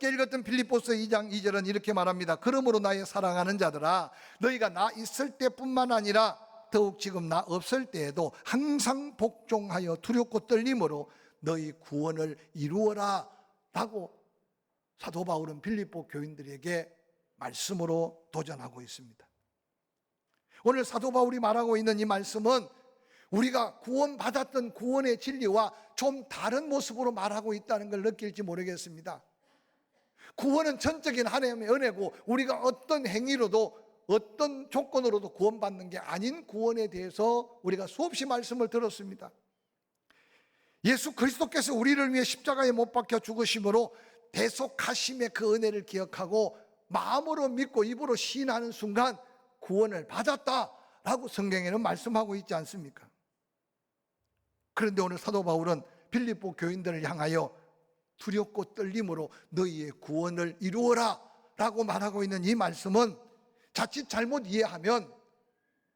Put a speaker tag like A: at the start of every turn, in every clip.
A: 함께 읽었던 빌립보서 2장 2절은 이렇게 말합니다. 그러므로 나의 사랑하는 자들아, 너희가 나 있을 때뿐만 아니라 더욱 지금 나 없을 때에도 항상 복종하여 두렵고 떨림으로 너희 구원을 이루어라 라고 사도 바울은 빌립보 교인들에게 말씀으로 도전하고 있습니다. 오늘 사도 바울이 말하고 있는 이 말씀은 우리가 구원받았던 구원의 진리와 좀 다른 모습으로 말하고 있다는 걸 느낄지 모르겠습니다. 구원은 전적인 하나님의 은혜고 우리가 어떤 행위로도 어떤 조건으로도 구원받는 게 아닌 구원에 대해서 우리가 수없이 말씀을 들었습니다. 예수 그리스도께서 우리를 위해 십자가에 못 박혀 죽으심으로 대속하심의 그 은혜를 기억하고 마음으로 믿고 입으로 시인하는 순간 구원을 받았다라고 성경에는 말씀하고 있지 않습니까? 그런데 오늘 사도 바울은 빌립보 교인들을 향하여 두렵고 떨림으로 너희의 구원을 이루어라 라고 말하고 있는 이 말씀은 자칫 잘못 이해하면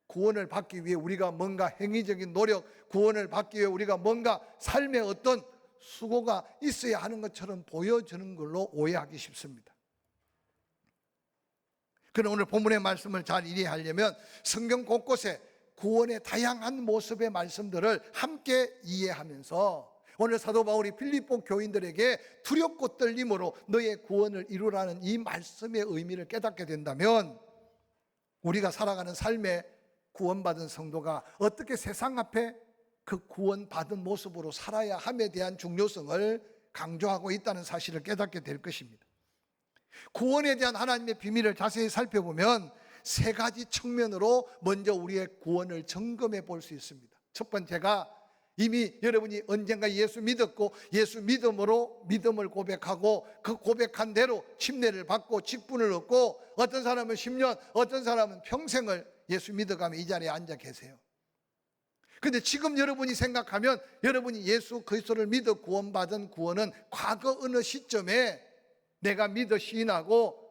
A: 구원을 받기 위해 우리가 뭔가 행위적인 노력, 구원을 받기 위해 우리가 뭔가 삶의 어떤 수고가 있어야 하는 것처럼 보여지는 걸로 오해하기 쉽습니다. 그러나 오늘 본문의 말씀을 잘 이해하려면 성경 곳곳에 구원의 다양한 모습의 말씀들을 함께 이해하면서 오늘 사도 바울이 빌립보 교인들에게 두렵고 떨림으로 너의 구원을 이루라는 이 말씀의 의미를 깨닫게 된다면 우리가 살아가는 삶에 구원받은 성도가 어떻게 세상 앞에 그 구원받은 모습으로 살아야 함에 대한 중요성을 강조하고 있다는 사실을 깨닫게 될 것입니다. 구원에 대한 하나님의 비밀을 자세히 살펴보면 세 가지 측면으로 먼저 우리의 구원을 점검해 볼 수 있습니다. 첫 번째가 이미 여러분이 언젠가 예수 믿었고 예수 믿음으로 믿음을 고백하고 그 고백한 대로 침례를 받고 직분을 얻고 어떤 사람은 10년, 어떤 사람은 평생을 예수 믿어가며 이 자리에 앉아 계세요. 그런데 지금 여러분이 생각하면 여러분이 예수 그리스도를 믿어 구원받은 구원은 과거 어느 시점에 내가 믿어 시인하고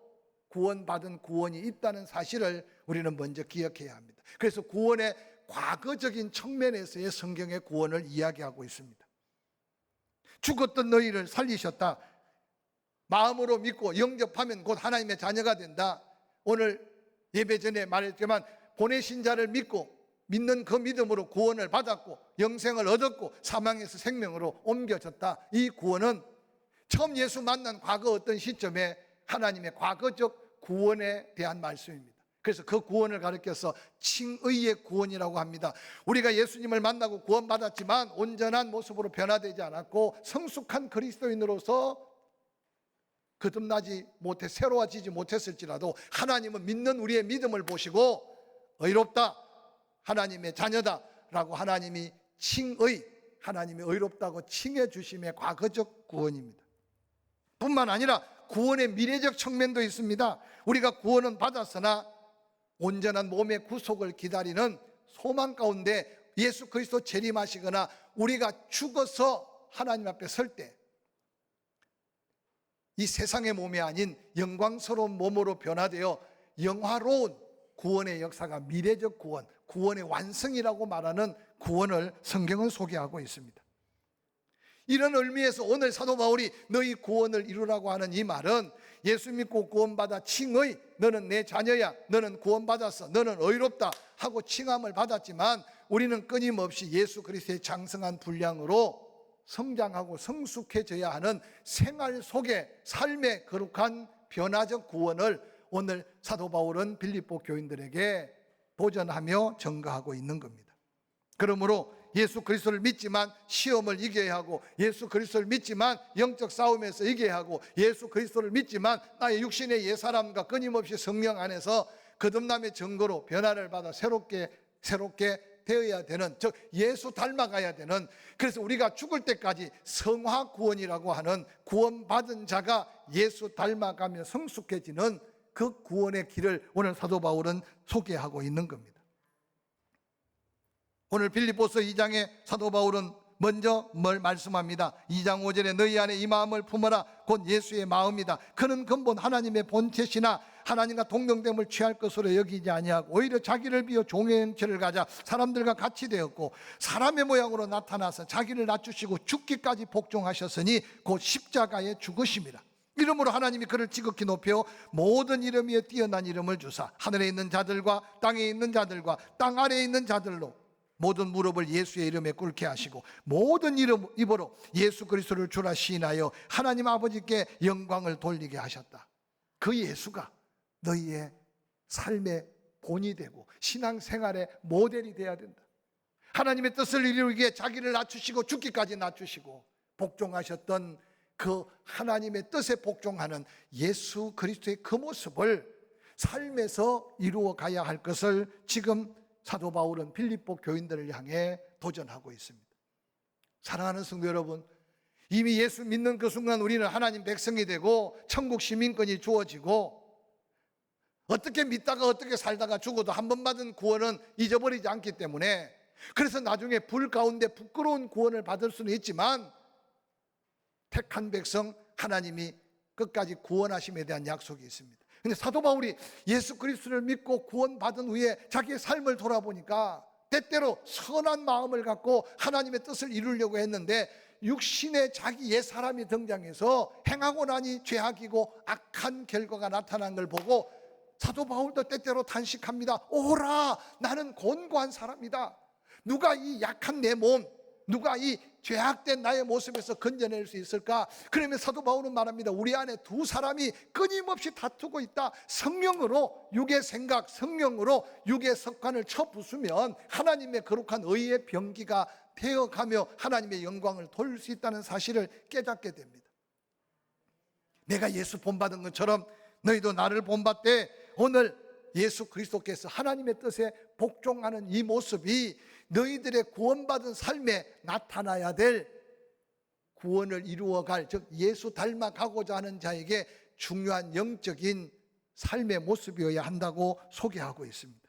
A: 구원받은 구원이 있다는 사실을 우리는 먼저 기억해야 합니다. 그래서 구원의 과거적인 측면에서의 성경의 구원을 이야기하고 있습니다. 죽었던 너희를 살리셨다. 마음으로 믿고 영접하면 곧 하나님의 자녀가 된다. 오늘 예배 전에 말했지만 보내신 자를 믿고 믿는 그 믿음으로 구원을 받았고 영생을 얻었고 사망에서 생명으로 옮겨졌다. 이 구원은 처음 예수 만난 과거 어떤 시점에 하나님의 과거적 구원에 대한 말씀입니다. 그래서 그 구원을 가리켜서 칭의의 구원이라고 합니다. 우리가 예수님을 만나고 구원받았지만 온전한 모습으로 변화되지 않았고 성숙한 그리스도인으로서 거듭나지 못해 새로워지지 못했을지라도 하나님은 믿는 우리의 믿음을 보시고 의롭다, 하나님의 자녀다 라고 하나님이 칭의, 하나님이 의롭다고 칭해 주심의 과거적 구원입니다. 뿐만 아니라 구원의 미래적 측면도 있습니다. 우리가 구원은 받았으나 온전한 몸의 구속을 기다리는 소망 가운데 예수 그리스도 재림하시거나 우리가 죽어서 하나님 앞에 설 때 이 세상의 몸이 아닌 영광스러운 몸으로 변화되어 영화로운 구원의 역사가 미래적 구원, 구원의 완성이라고 말하는 구원을 성경은 소개하고 있습니다. 이런 의미에서 오늘 사도 바울이 너희 구원을 이루라고 하는 이 말은 예수 믿고 구원받아 칭의, 너는 내 자녀야, 너는 구원받았어, 너는 의롭다 하고 칭함을 받았지만 우리는 끊임없이 예수 그리스도의 장성한 분량으로 성장하고 성숙해져야 하는 생활 속에 삶의 거룩한 변화적 구원을 오늘 사도 바울은 빌립보 교인들에게 도전하며 전가하고 있는 겁니다. 그러므로 예수 그리스도를 믿지만 시험을 이겨야 하고 예수 그리스도를 믿지만 영적 싸움에서 이겨야 하고 예수 그리스도를 믿지만 나의 육신의 옛사람과 끊임없이 성령 안에서 거듭남의 증거로 변화를 받아 새롭게 되어야 되는, 즉 예수 닮아가야 되는, 그래서 우리가 죽을 때까지 성화 구원이라고 하는 구원받은 자가 예수 닮아가며 성숙해지는 그 구원의 길을 오늘 사도 바울은 소개하고 있는 겁니다. 오늘 빌립보서 2장에 사도 바울은 먼저 뭘 말씀합니다. 2장 5절에 너희 안에 이 마음을 품어라 곧 예수의 마음이다. 그는 근본 하나님의 본체시나 하나님과 동등됨을 취할 것으로 여기지 아니하고 오히려 자기를 비워 종의 형체를 가져 사람들과 같이 되었고 사람의 모양으로 나타나서 자기를 낮추시고 죽기까지 복종하셨으니 곧 십자가에 죽으심이라. 이 이름으로 하나님이 그를 지극히 높여 모든 이름 위에 뛰어난 이름을 주사 하늘에 있는 자들과 땅에 있는 자들과 땅 아래에 있는 자들로 모든 무릎을 예수의 이름에 꿇게 하시고 모든 이름 입으로 예수 그리스도를 주라 시인하여 하나님 아버지께 영광을 돌리게 하셨다. 그 예수가 너희의 삶의 본이 되고 신앙생활의 모델이 되어야 된다. 하나님의 뜻을 이루기 위해 자기를 낮추시고 죽기까지 낮추시고 복종하셨던 그 하나님의 뜻에 복종하는 예수 그리스도의 그 모습을 삶에서 이루어 가야 할 것을 지금 사도 바울은 빌립보 교인들을 향해 도전하고 있습니다. 사랑하는 성도 여러분, 이미 예수 믿는 그 순간 우리는 하나님 백성이 되고 천국 시민권이 주어지고 어떻게 믿다가 어떻게 살다가 죽어도 한 번 받은 구원은 잊어버리지 않기 때문에 그래서 나중에 불 가운데 부끄러운 구원을 받을 수는 있지만 택한 백성 하나님이 끝까지 구원하심에 대한 약속이 있습니다. 근데 사도 바울이 예수 그리스도를 믿고 구원받은 후에 자기의 삶을 돌아보니까 때때로 선한 마음을 갖고 하나님의 뜻을 이루려고 했는데 육신의 자기 옛 사람이 등장해서 행하고 나니 죄악이고 악한 결과가 나타난 걸 보고 사도 바울도 때때로 탄식합니다. 오라, 나는 곤고한 사람이다. 누가 이 약한 내 몸, 누가 이 죄악된 나의 모습에서 건져낼 수 있을까? 그러면 사도 바울은 말합니다. 우리 안에 두 사람이 끊임없이 다투고 있다. 성령으로 육의 생각, 성령으로 육의 습관을 쳐부수면 하나님의 거룩한 의의 병기가 되어가며 하나님의 영광을 돌릴 수 있다는 사실을 깨닫게 됩니다. 내가 예수 본받은 것처럼 너희도 나를 본받되 오늘 예수 그리스도께서 하나님의 뜻에 복종하는 이 모습이 너희들의 구원받은 삶에 나타나야 될 구원을 이루어갈, 즉 예수 닮아가고자 하는 자에게 중요한 영적인 삶의 모습이어야 한다고 소개하고 있습니다.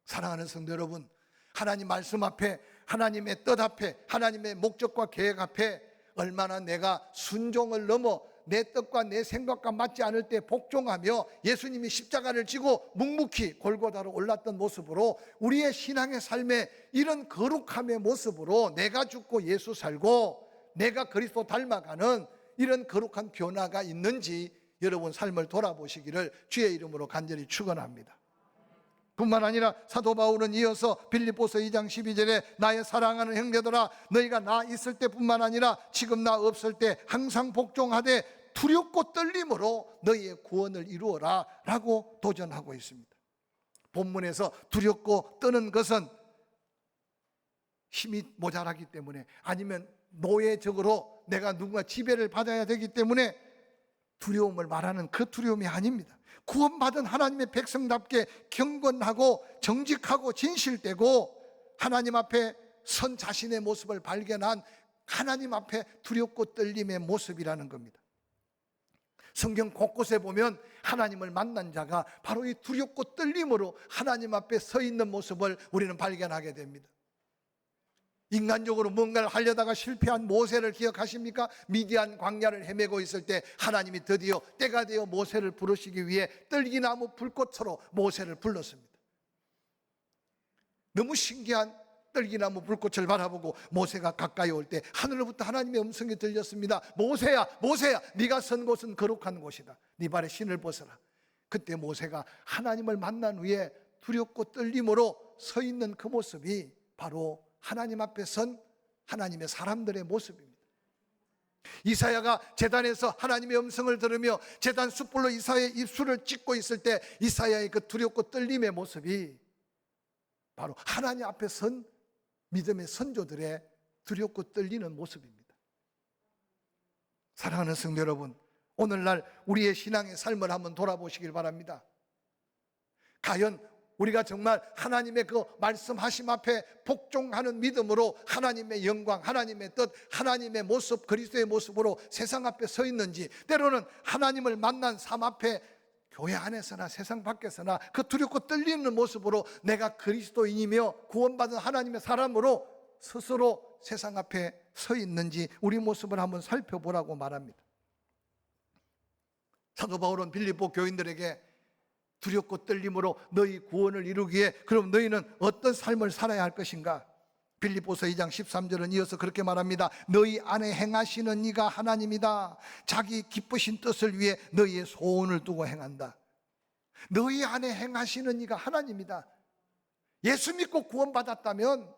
A: 사랑하는 성도 여러분, 하나님 말씀 앞에, 하나님의 뜻 앞에, 하나님의 목적과 계획 앞에 얼마나 내가 순종을 넘어 내 뜻과 내 생각과 맞지 않을 때 복종하며 예수님이 십자가를 지고 묵묵히 골고다로 올랐던 모습으로 우리의 신앙의 삶에 이런 거룩함의 모습으로 내가 죽고 예수 살고 내가 그리스도 닮아가는 이런 거룩한 변화가 있는지 여러분 삶을 돌아보시기를 주의 이름으로 간절히 축원합니다. 뿐만 아니라 사도 바울은 이어서 빌립보서 2장 12절에 나의 사랑하는 형제들아 너희가 나 있을 때뿐만 아니라 지금 나 없을 때 항상 복종하되 두렵고 떨림으로 너희의 구원을 이루어라 라고 도전하고 있습니다. 본문에서 두렵고 떠는 것은 힘이 모자라기 때문에 아니면 노예적으로 내가 누군가 지배를 받아야 되기 때문에 두려움을 말하는 그 두려움이 아닙니다. 구원받은 하나님의 백성답게 경건하고 정직하고 진실되고 하나님 앞에 선 자신의 모습을 발견한 하나님 앞에 두렵고 떨림의 모습이라는 겁니다. 성경 곳곳에 보면 하나님을 만난 자가 바로 이 두렵고 떨림으로 하나님 앞에 서 있는 모습을 우리는 발견하게 됩니다. 인간적으로 뭔가를 하려다가 실패한 모세를 기억하십니까? 미디안 광야를 헤매고 있을 때 하나님이 드디어 때가 되어 모세를 부르시기 위해 떨기나무 불꽃으로 모세를 불렀습니다. 너무 신기한 떨기나무 불꽃을 바라보고 모세가 가까이 올 때 하늘로부터 하나님의 음성이 들렸습니다. 모세야, 모세야, 네가 선 곳은 거룩한 곳이다. 네 발에 신을 벗어라. 그때 모세가 하나님을 만난 후에 두렵고 떨림으로 서 있는 그 모습이 바로 하나님 앞에 선 하나님의 사람들의 모습입니다. 이사야가 제단에서 하나님의 음성을 들으며 제단 숯불로 이사야의 입술을 찍고 있을 때 이사야의 그 두렵고 떨림의 모습이 바로 하나님 앞에 선 믿음의 선조들의 두렵고 떨리는 모습입니다. 사랑하는 성도 여러분, 오늘날 우리의 신앙의 삶을 한번 돌아보시길 바랍니다. 과연 우리가 정말 하나님의 그 말씀하심 앞에 복종하는 믿음으로 하나님의 영광, 하나님의 뜻, 하나님의 모습, 그리스도의 모습으로 세상 앞에 서 있는지, 때로는 하나님을 만난 삶 앞에 교회 안에서나 세상 밖에서나 그 두렵고 떨리는 모습으로 내가 그리스도인이며 구원받은 하나님의 사람으로 스스로 세상 앞에 서 있는지 우리 모습을 한번 살펴보라고 말합니다. 사도 바울은 빌립보 교인들에게 두렵고 떨림으로 너희 구원을 이루기 위해 그럼 너희는 어떤 삶을 살아야 할 것인가? 빌립보서 2장 13절은 이어서 그렇게 말합니다. 너희 안에 행하시는 이가 하나님이다. 자기 기쁘신 뜻을 위해 너희의 소원을 두고 행한다. 너희 안에 행하시는 이가 하나님이다. 예수 믿고 구원받았다면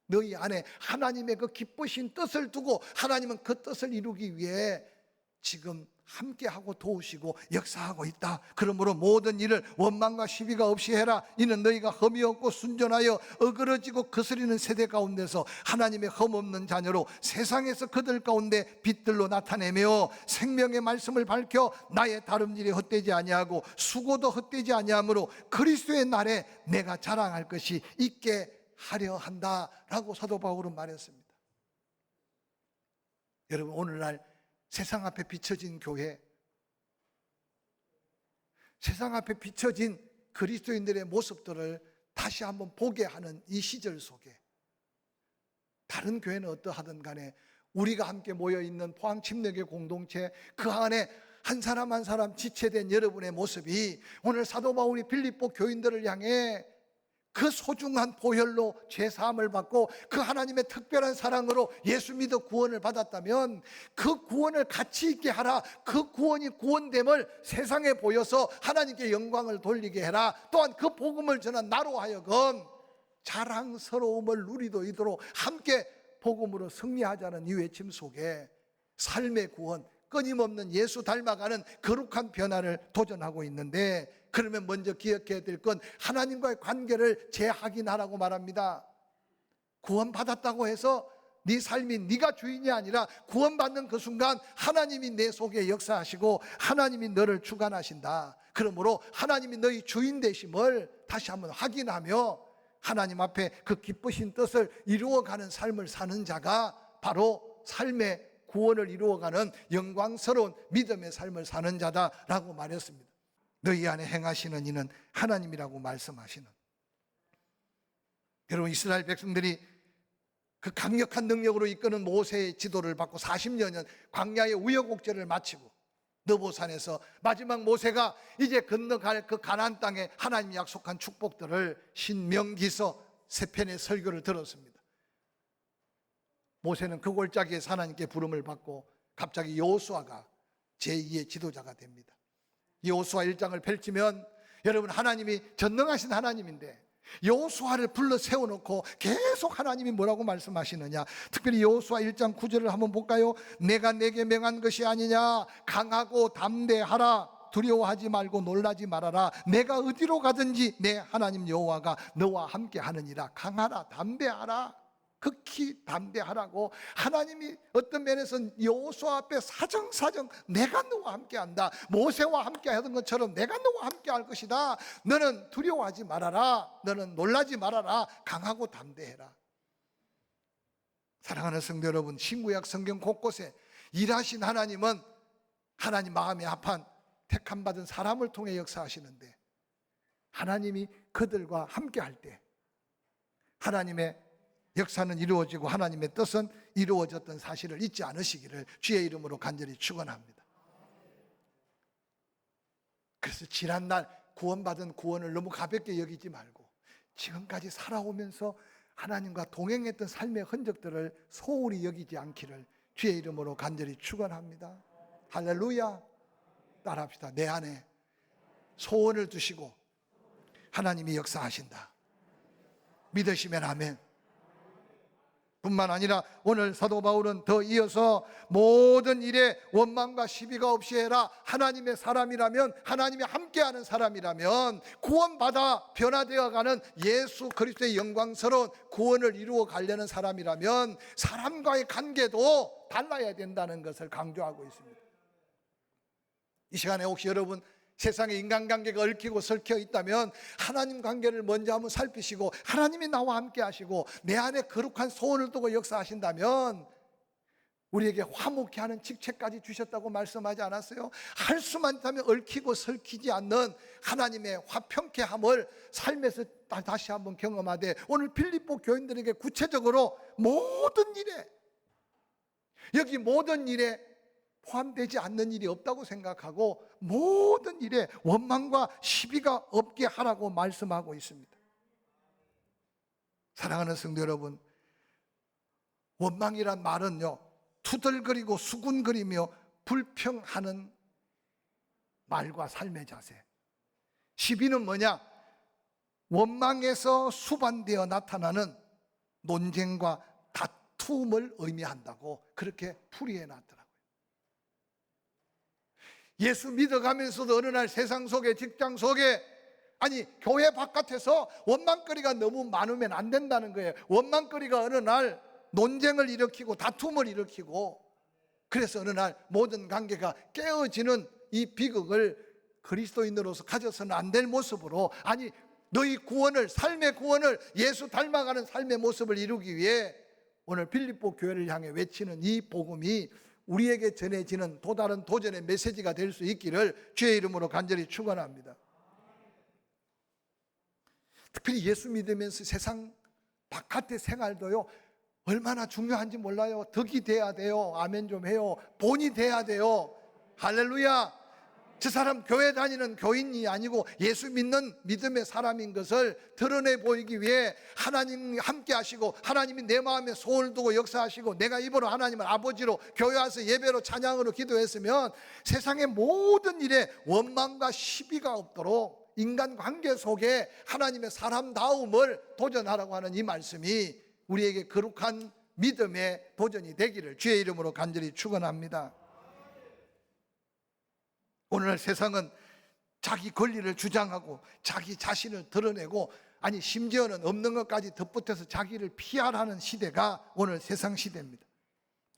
A: 너희 안에 하나님의 그 기쁘신 뜻을 두고 하나님은 그 뜻을 이루기 위해 지금 함께하고 도우시고 역사하고 있다. 그러므로 모든 일을 원망과 시비가 없이 해라. 이는 너희가 흠이 없고 순전하여 어그러지고 거스리는 세대 가운데서 하나님의 흠없는 자녀로 세상에서 그들 가운데 빛들로 나타내며 생명의 말씀을 밝혀 나의 다름질이 헛되지 아니하고 수고도 헛되지 아니하므로 그리스도의 날에 내가 자랑할 것이 있게 하려 한다라고 사도 바울은 말했습니다. 여러분, 오늘날 세상 앞에 비춰진 교회, 세상 앞에 비춰진 그리스도인들의 모습들을 다시 한번 보게 하는 이 시절 속에 다른 교회는 어떠하든 간에 우리가 함께 모여있는 포항침례교회 공동체, 그 안에 한 사람 한 사람 지체된 여러분의 모습이 오늘 사도 바울이 빌립보 교인들을 향해 그 소중한 보혈로 죄사함을 받고 그 하나님의 특별한 사랑으로 예수 믿어 구원을 받았다면 그 구원을 가치 있게 하라. 그 구원이 구원됨을 세상에 보여서 하나님께 영광을 돌리게 해라. 또한 그 복음을 전한 나로 하여금 자랑스러움을 누리도록 함께 복음으로 승리하자는 이 외침 속에 삶의 구원, 끊임없는 예수 닮아가는 거룩한 변화를 도전하고 있는데, 그러면 먼저 기억해야 될 건 하나님과의 관계를 재확인하라고 말합니다. 구원받았다고 해서 네 삶이 네가 주인이 아니라 구원받는 그 순간 하나님이 내 속에 역사하시고 하나님이 너를 주관하신다. 그러므로 하나님이 너희 주인 되심을 다시 한번 확인하며 하나님 앞에 그 기쁘신 뜻을 이루어가는 삶을 사는 자가 바로 삶의 구원을 이루어가는 영광스러운 믿음의 삶을 사는 자다라고 말했습니다. 너희 안에 행하시는 이는 하나님이라고 말씀하시는, 여러분, 이스라엘 백성들이 그 강력한 능력으로 이끄는 모세의 지도를 받고 40여년 광야의 우여곡절을 마치고 느보산에서 마지막 모세가 이제 건너갈 그 가나안 땅에 하나님이 약속한 축복들을 신명기서 3편의 설교를 들었습니다. 모세는 그 골짜기에서 하나님께 부름을 받고 갑자기 여호수아가 제2의 지도자가 됩니다. 여호수아 1장을 펼치면 여러분, 하나님이 전능하신 하나님인데 여호수아를 불러 세워놓고 계속 하나님이 뭐라고 말씀하시느냐. 특별히 여호수아 1장 9절을 한번 볼까요? 내가 내게 명한 것이 아니냐. 강하고 담대하라. 두려워하지 말고 놀라지 말아라. 내가 어디로 가든지 내 하나님 여호와가 너와 함께 하느니라. 강하라, 담대하라, 극히 담대하라고 하나님이 어떤 면에서는 여호수아 앞에 사정사정 내가 너와 함께한다. 모세와 함께 하던 것처럼 내가 너와 함께 할 것이다. 너는 두려워하지 말아라. 너는 놀라지 말아라. 강하고 담대해라. 사랑하는 성도 여러분, 신구약 성경 곳곳에 일하신 하나님은 하나님 마음에 합한 택함 받은 사람을 통해 역사하시는데, 하나님이 그들과 함께 할 때 하나님의 역사는 이루어지고 하나님의 뜻은 이루어졌던 사실을 잊지 않으시기를 주의 이름으로 간절히 축원합니다. 그래서 지난날 구원받은 구원을 너무 가볍게 여기지 말고 지금까지 살아오면서 하나님과 동행했던 삶의 흔적들을 소홀히 여기지 않기를 주의 이름으로 간절히 축원합니다. 할렐루야. 따라합시다. 내 안에 소원을 두시고 하나님이 역사하신다. 믿으시면 아멘. 뿐만 아니라 오늘 사도 바울은 더 이어서 모든 일에 원망과 시비가 없이 해라. 하나님의 사람이라면, 하나님이 함께하는 사람이라면, 구원받아 변화되어가는 예수 그리스도의 영광스러운 구원을 이루어 가려는 사람이라면 사람과의 관계도 달라야 된다는 것을 강조하고 있습니다. 이 시간에 혹시 여러분 세상에 인간관계가 얽히고 설켜 있다면 하나님 관계를 먼저 한번 살피시고 하나님이 나와 함께 하시고 내 안에 거룩한 소원을 두고 역사하신다면 우리에게 화목케 하는 직책까지 주셨다고 말씀하지 않았어요? 할 수만 있다면 얽히고 설키지 않는 하나님의 화평케 함을 삶에서 다시 한번 경험하되, 오늘 빌립보 교인들에게 구체적으로 모든 일에, 여기 모든 일에 포함되지 않는 일이 없다고 생각하고 모든 일에 원망과 시비가 없게 하라고 말씀하고 있습니다. 사랑하는 성도 여러분, 원망이란 말은요, 투덜거리고 수군거리며 불평하는 말과 삶의 자세. 시비는 뭐냐? 원망에서 수반되어 나타나는 논쟁과 다툼을 의미한다고 그렇게 풀이해 놨더라고요. 예수 믿어가면서도 어느 날 세상 속에, 직장 속에, 아니 교회 바깥에서 원망거리가 너무 많으면 안 된다는 거예요. 원망거리가 어느 날 논쟁을 일으키고 다툼을 일으키고, 그래서 어느 날 모든 관계가 깨어지는 이 비극을 그리스도인으로서 가져서는 안 될 모습으로, 아니 너희 구원을, 삶의 구원을, 예수 닮아가는 삶의 모습을 이루기 위해 오늘 빌립보 교회를 향해 외치는 이 복음이 우리에게 전해지는 또 다른 도전의 메시지가 될 수 있기를 주의 이름으로 간절히 축원합니다. 특별히 예수 믿으면서 세상 바깥의 생활도요, 얼마나 중요한지 몰라요. 덕이 돼야 돼요. 아멘 좀 해요. 본이 돼야 돼요. 할렐루야. 저 사람 교회 다니는 교인이 아니고 예수 믿는 믿음의 사람인 것을 드러내 보이기 위해 하나님이 함께 하시고, 하나님이 내 마음에 소원을 두고 역사하시고, 내가 입으로 하나님을 아버지로, 교회 와서 예배로 찬양으로 기도했으면 세상의 모든 일에 원망과 시비가 없도록 인간관계 속에 하나님의 사람다움을 도전하라고 하는 이 말씀이 우리에게 거룩한 믿음의 도전이 되기를 주의 이름으로 간절히 축원합니다. 오늘날 세상은 자기 권리를 주장하고 자기 자신을 드러내고, 아니 심지어는 없는 것까지 덧붙여서 자기를 PR하는 시대가 오늘 세상 시대입니다.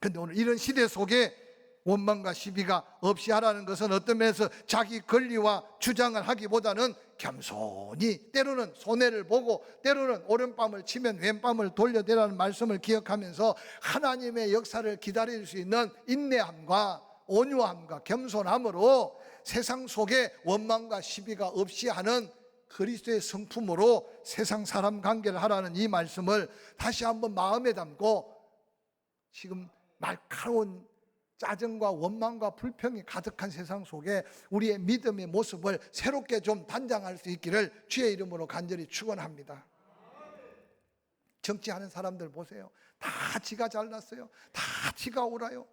A: 그런데 오늘 이런 시대 속에 원망과 시비가 없이 하라는 것은 어떤 면에서 자기 권리와 주장을 하기보다는 겸손히, 때로는 손해를 보고 때로는 오른밤을 치면 왼밤을 돌려대라는 말씀을 기억하면서 하나님의 역사를 기다릴 수 있는 인내함과 온유함과 겸손함으로 세상 속에 원망과 시비가 없이 하는 그리스도의 성품으로 세상 사람 관계를 하라는 이 말씀을 다시 한번 마음에 담고, 지금 날카로운 짜증과 원망과 불평이 가득한 세상 속에 우리의 믿음의 모습을 새롭게 좀 단장할 수 있기를 주의 이름으로 간절히 축원합니다. 정치하는 사람들 보세요. 다 지가 잘났어요. 다 지가 옳아요.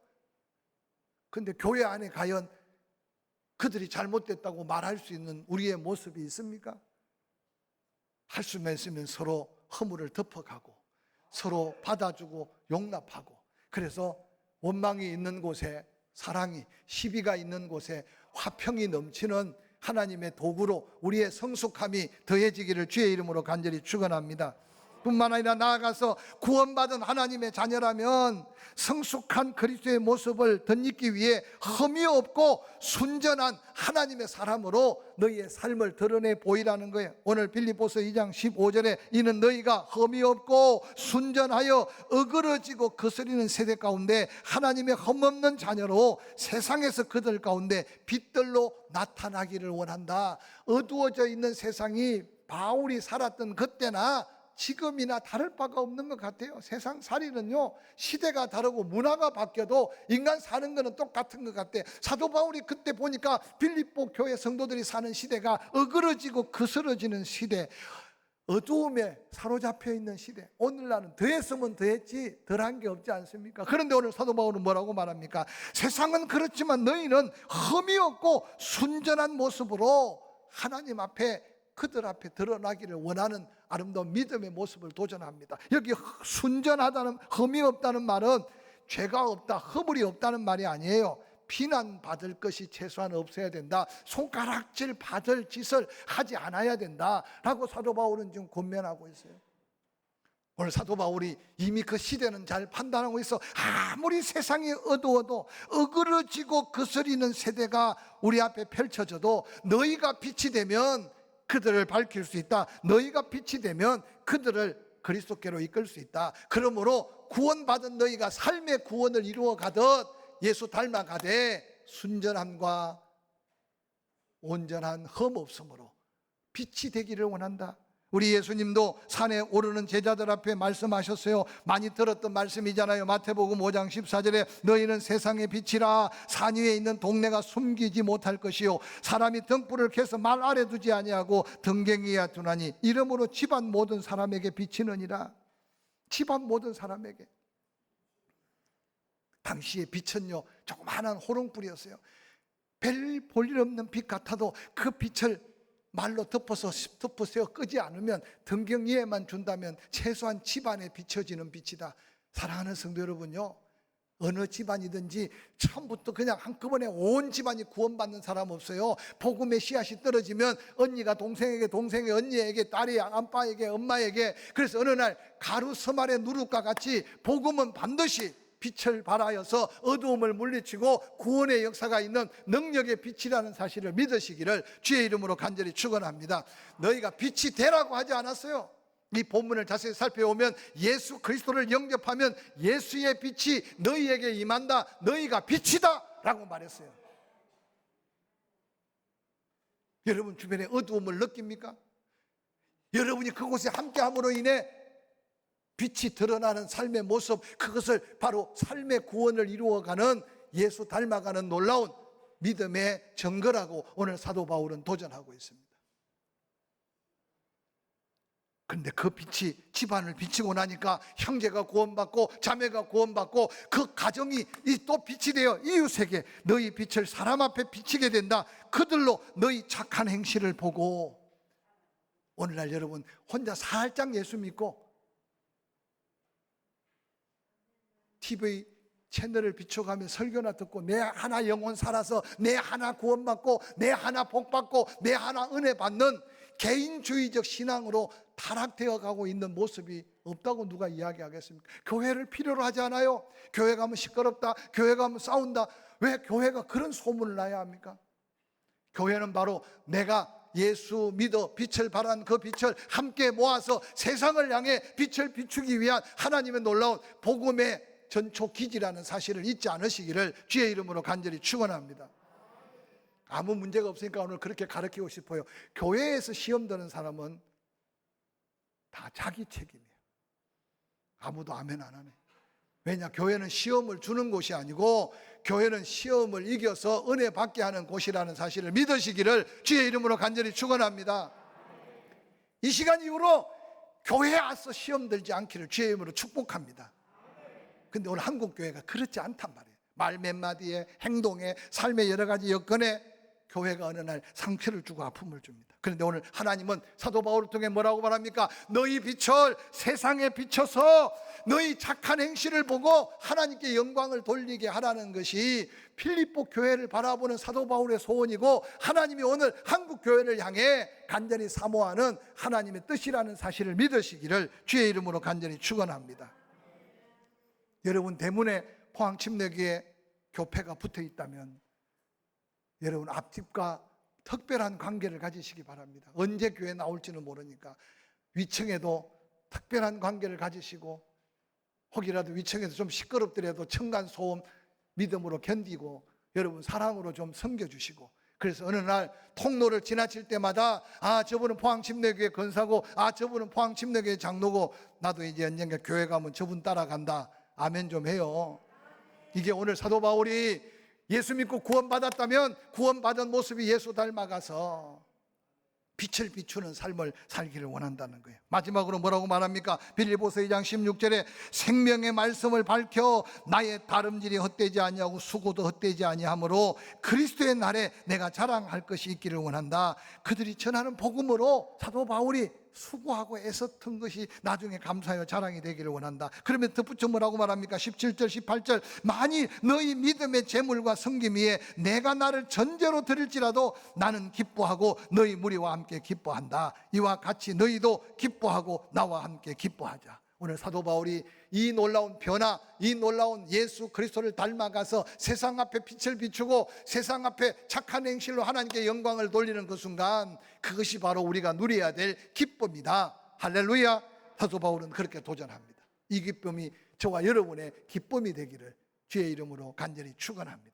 A: 그런데 교회 안에 과연 그들이 잘못됐다고 말할 수 있는 우리의 모습이 있습니까? 할 수만 있으면 서로 허물을 덮어가고 서로 받아주고 용납하고, 그래서 원망이 있는 곳에 사랑이, 시비가 있는 곳에 화평이 넘치는 하나님의 도구로 우리의 성숙함이 더해지기를 주의 이름으로 간절히 축원합니다. 뿐만 아니라 나아가서 구원받은 하나님의 자녀라면 성숙한 그리스도의 모습을 덧입기 위해 흠이 없고 순전한 하나님의 사람으로 너희의 삶을 드러내 보이라는 거예요. 오늘 빌립보서 2장 15절에 이는 너희가 흠이 없고 순전하여 어그러지고 거스리는 세대 가운데 하나님의 흠없는 자녀로 세상에서 그들 가운데 빛들로 나타나기를 원한다. 어두워져 있는 세상이 바울이 살았던 그때나 지금이나 다를 바가 없는 것 같아요. 세상 살이는요, 시대가 다르고 문화가 바뀌어도 인간 사는 거는 똑같은 것 같아. 사도 바울이 그때 보니까 빌립보 교회 성도들이 사는 시대가 어그러지고 거스러지는 시대, 어두움에 사로잡혀 있는 시대. 오늘날은 더했으면 더했지 덜한 게 없지 않습니까? 그런데 오늘 사도 바울은 뭐라고 말합니까? 세상은 그렇지만 너희는 흠이 없고 순전한 모습으로 하나님 앞에, 그들 앞에 드러나기를 원하는 아름다운 믿음의 모습을 도전합니다. 여기 순전하다는, 흠이 없다는 말은 죄가 없다, 허물이 없다는 말이 아니에요. 비난받을 것이 최소한 없어야 된다. 손가락질 받을 짓을 하지 않아야 된다 라고 사도 바울은 지금 권면하고 있어요. 오늘 사도 바울이 이미 그 시대는 잘 판단하고 있어. 아무리 세상이 어두워도 어그러지고 거스리는 세대가 우리 앞에 펼쳐져도 너희가 빛이 되면 그들을 밝힐 수 있다. 너희가 빛이 되면 그들을 그리스도께로 이끌 수 있다. 그러므로 구원받은 너희가 삶의 구원을 이루어 가듯 예수 닮아가되 순전함과 온전한 흠 없음으로 빛이 되기를 원한다. 우리 예수님도 산에 오르는 제자들 앞에 말씀하셨어요. 많이 들었던 말씀이잖아요. 마태복음 5장 14절에 너희는 세상의 빛이라. 산 위에 있는 동네가 숨기지 못할 것이요 사람이 등불을 켜서 말 아래 두지 아니하고 등갱이야 두나니 이러므로 집안 모든 사람에게 비치느니라. 집안 모든 사람에게. 당시의 빛은요 조그마한 호롱불이었어요. 별 볼 일 없는 빛 같아도 그 빛을 말로 덮으세요 끄지 않으면 등경이에만 준다면 최소한 집안에 비춰지는 빛이다. 사랑하는 성도 여러분요, 어느 집안이든지 처음부터 그냥 한꺼번에 온 집안이 구원받는 사람 없어요. 복음의 씨앗이 떨어지면 언니가 동생에게, 동생이 언니에게, 딸이 아빠에게, 엄마에게. 그래서 어느 날 가루 서말의 누룩과 같이 복음은 반드시 빛을 발하여서 어두움을 물리치고 구원의 역사가 있는 능력의 빛이라는 사실을 믿으시기를 주의 이름으로 간절히 축원합니다. 너희가 빛이 되라고 하지 않았어요. 이 본문을 자세히 살펴보면 예수 그리스도를 영접하면 예수의 빛이 너희에게 임한다. 너희가 빛이다 라고 말했어요. 여러분 주변에 어두움을 느낍니까? 여러분이 그곳에 함께함으로 인해 빛이 드러나는 삶의 모습, 그것을 바로 삶의 구원을 이루어가는 예수 닮아가는 놀라운 믿음의 증거라고 오늘 사도 바울은 도전하고 있습니다. 그런데 그 빛이 집안을 비치고 나니까 형제가 구원받고 자매가 구원받고 그 가정이 또 빛이 되어 이웃에게 너희 빛을 사람 앞에 비치게 된다. 그들로 너희 착한 행실을 보고. 오늘날 여러분 혼자 살짝 예수 믿고 TV 채널을 비춰가며 설교나 듣고 내 하나 영혼 살아서 내 하나 구원받고 내 하나 복받고 내 하나 은혜 받는 개인주의적 신앙으로 타락되어 가고 있는 모습이 없다고 누가 이야기하겠습니까? 교회를 필요로 하지 않아요. 교회 가면 시끄럽다, 교회 가면 싸운다. 왜 교회가 그런 소문을 나야 합니까? 교회는 바로 내가 예수 믿어 빛을 발한 그 빛을 함께 모아서 세상을 향해 빛을 비추기 위한 하나님의 놀라운 복음의 전초기지라는 사실을 잊지 않으시기를 주의 이름으로 간절히 축원합니다. 아무 문제가 없으니까 오늘 그렇게 가르치고 싶어요. 교회에서 시험 드는 사람은 다 자기 책임이에요. 아무도 아멘 안 하네. 왜냐? 교회는 시험을 주는 곳이 아니고 교회는 시험을 이겨서 은혜 받게 하는 곳이라는 사실을 믿으시기를 주의 이름으로 간절히 축원합니다. 이 시간 이후로 교회에 와서 시험 들지 않기를 주의 이름으로 축복합니다. 근데 오늘 한국 교회가 그렇지 않단 말이에요. 말 몇 마디에, 행동에, 삶의 여러 가지 여건에 교회가 어느 날 상처를 주고 아픔을 줍니다. 그런데 오늘 하나님은 사도 바울을 통해 뭐라고 말합니까? 너희 빛을 세상에 비춰서 너희 착한 행실을 보고 하나님께 영광을 돌리게 하라는 것이 필리포 교회를 바라보는 사도 바울의 소원이고 하나님이 오늘 한국 교회를 향해 간절히 사모하는 하나님의 뜻이라는 사실을 믿으시기를 주의 이름으로 간절히 축원합니다. 여러분 대문에 포항침례교회 교패가 붙어 있다면 여러분 앞집과 특별한 관계를 가지시기 바랍니다. 언제 교회 나올지는 모르니까 위층에도 특별한 관계를 가지시고 혹이라도 위층에서 좀 시끄럽더라도 층간소음 믿음으로 견디고 여러분 사랑으로 좀 섬겨주시고, 그래서 어느 날 통로를 지나칠 때마다 저분은 포항침례교회 권사고 저분은 포항침례교회 장로고 나도 이제 언젠가 교회 가면 저분 따라간다. 아멘 좀 해요. 이게 오늘 사도 바울이 예수 믿고 구원받았다면 구원받은 모습이 예수 닮아가서 빛을 비추는 삶을 살기를 원한다는 거예요. 마지막으로 뭐라고 말합니까? 빌립보서 2장 16절에 생명의 말씀을 밝혀 나의 다름질이 헛되지 아니하고 수고도 헛되지 아니하므로 그리스도의 날에 내가 자랑할 것이 있기를 원한다. 그들이 전하는 복음으로 사도 바울이 수고하고 애썼던 것이 나중에 감사하여 자랑이 되기를 원한다. 그러면 덧붙여 뭐라고 말합니까? 17절 18절 만일 너희 믿음의 재물과 섬김 위에 내가 나를 전제로 드릴지라도 나는 기뻐하고 너희 무리와 함께 기뻐한다. 이와 같이 너희도 기뻐하고 나와 함께 기뻐하자. 오늘 사도 바울이 이 놀라운 변화, 이 놀라운 예수 그리스도를 닮아가서 세상 앞에 빛을 비추고 세상 앞에 착한 행실로 하나님께 영광을 돌리는 그 순간, 그것이 바로 우리가 누려야 될 기쁨이다. 할렐루야. 사도 바울은 그렇게 도전합니다. 이 기쁨이 저와 여러분의 기쁨이 되기를 주의 이름으로 간절히 축원합니다.